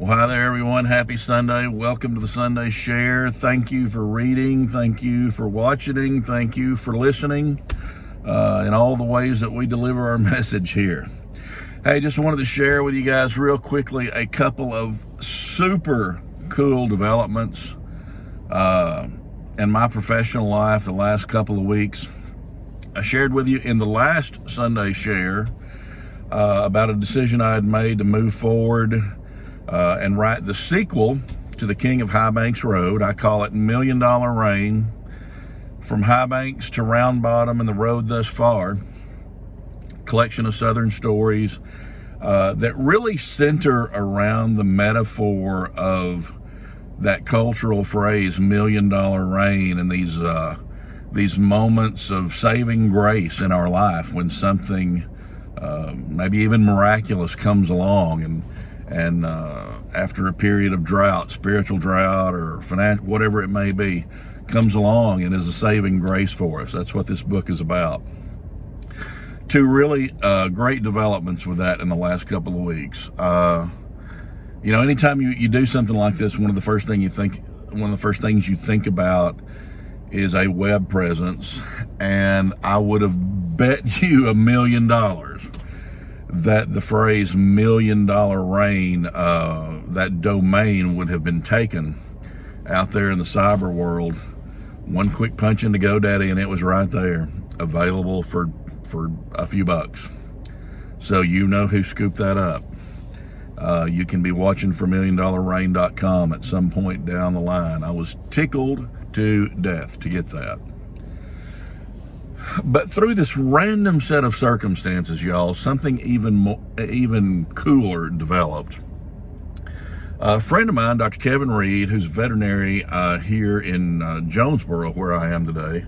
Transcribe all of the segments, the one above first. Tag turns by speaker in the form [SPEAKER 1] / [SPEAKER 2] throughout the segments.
[SPEAKER 1] Well, hi there, everyone. Happy Sunday. Welcome to the Sunday Share. Thank you for reading. Thank you for watching. Thank you for listening in all the ways that we deliver our message here. Hey, just wanted to share with you guys real quickly a couple of super cool developments in my professional life the last couple of weeks. I shared with you in the last Sunday Share about a decision I had made to move forward and write the sequel to The King of High Banks Road. I call it $1 Million Rain, From High Banks to Round Bottom and the Road Thus Far. Collection of Southern stories that really center around the metaphor of that cultural phrase, $1 Million Rain, and these moments of saving grace in our life when something maybe even miraculous comes along, and after a period of drought, spiritual drought or financial, whatever it may be, comes along and is a saving grace for us. That's what this book is about. Two really great developments with that in the last couple of weeks. Anytime you do something like this, one of the first things you think about is a web presence, and I would have bet you $1 million that the phrase $1 Million Rain, that domain would have been taken out there in the cyber world. One quick punch into GoDaddy and it was right there, available for a few bucks. So you know who scooped that up. You can be watching for $1millionrain.com at some point down the line. I was tickled to death to get that. But through this random set of circumstances, y'all, something even cooler developed. A friend of mine, Dr. Kevin Reed, who's a veterinary here in Jonesboro, where I am today,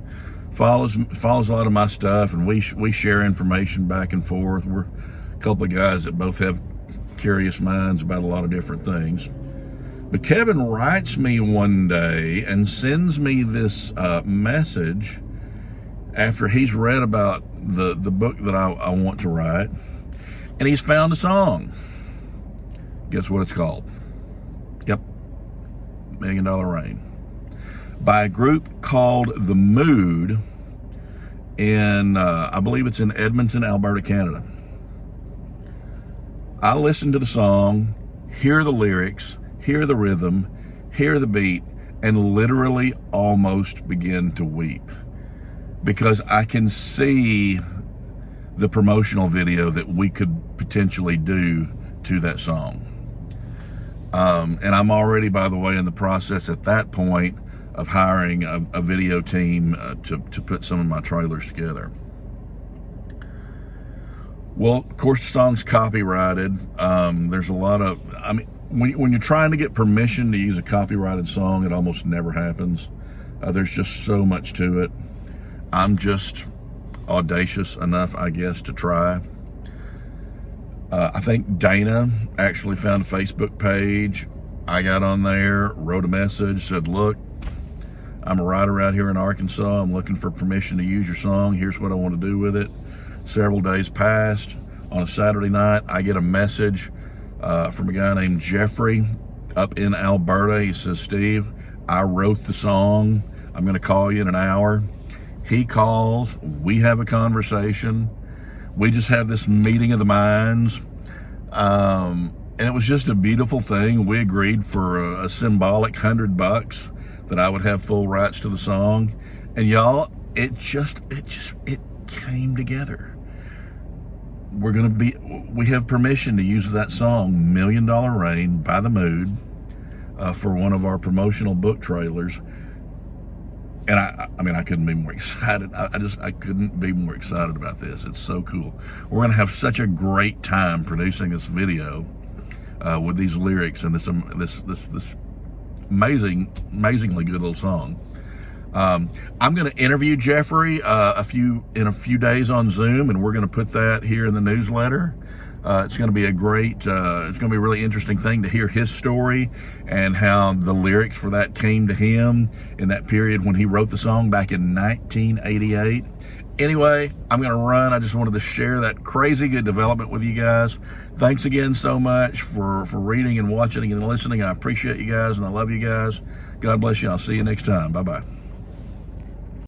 [SPEAKER 1] follows a lot of my stuff, and we share information back and forth. We're a couple of guys that both have curious minds about a lot of different things. But Kevin writes me one day and sends me this message after he's read about the book that I want to write, and he's found a song. Guess what it's called? Yep, $1 Million Rain, by a group called The Mood in, I believe it's in Edmonton, Alberta, Canada. I listened to the song, hear the lyrics, hear the rhythm, hear the beat, and literally almost begin to weep, because I can see the promotional video that we could potentially do to that song. And I'm already, by the way, in the process at that point of hiring a video team to put some of my trailers together. Well, of course, the song's copyrighted. There's a lot of, when you're trying to get permission to use a copyrighted song, it almost never happens. There's just so much to it. I'm just audacious enough, I guess, to try. I think Dana actually found a Facebook page. I got on there, wrote a message, said, look, I'm a writer out here in Arkansas. I'm looking for permission to use your song. Here's what I want to do with it. Several days passed. On a Saturday night, I get a message from a guy named Jeffrey up in Alberta. He says, Steve, I wrote the song. I'm going to call you in an hour. He calls, we have a conversation. We just have this meeting of the minds. And it was just a beautiful thing. We agreed for a symbolic $100 that I would have full rights to the song. And y'all, it came together. We have permission to use that song, $1 Million Rain by The Mood, for one of our promotional book trailers. And I couldn't be more excited. I couldn't be more excited about this. It's so cool. We're going to have such a great time producing this video with these lyrics and this amazingly good little song. I'm going to interview Jeffrey in a few days on Zoom, and we're going to put that here in the newsletter. It's going to be it's going to be a really interesting thing to hear his story and how the lyrics for that came to him in that period when he wrote the song back in 1988. Anyway, I'm going to run. I just wanted to share that crazy good development with you guys. Thanks again so much for reading and watching and listening. I appreciate you guys, and I love you guys. God bless you. I'll see you next time. Bye-bye.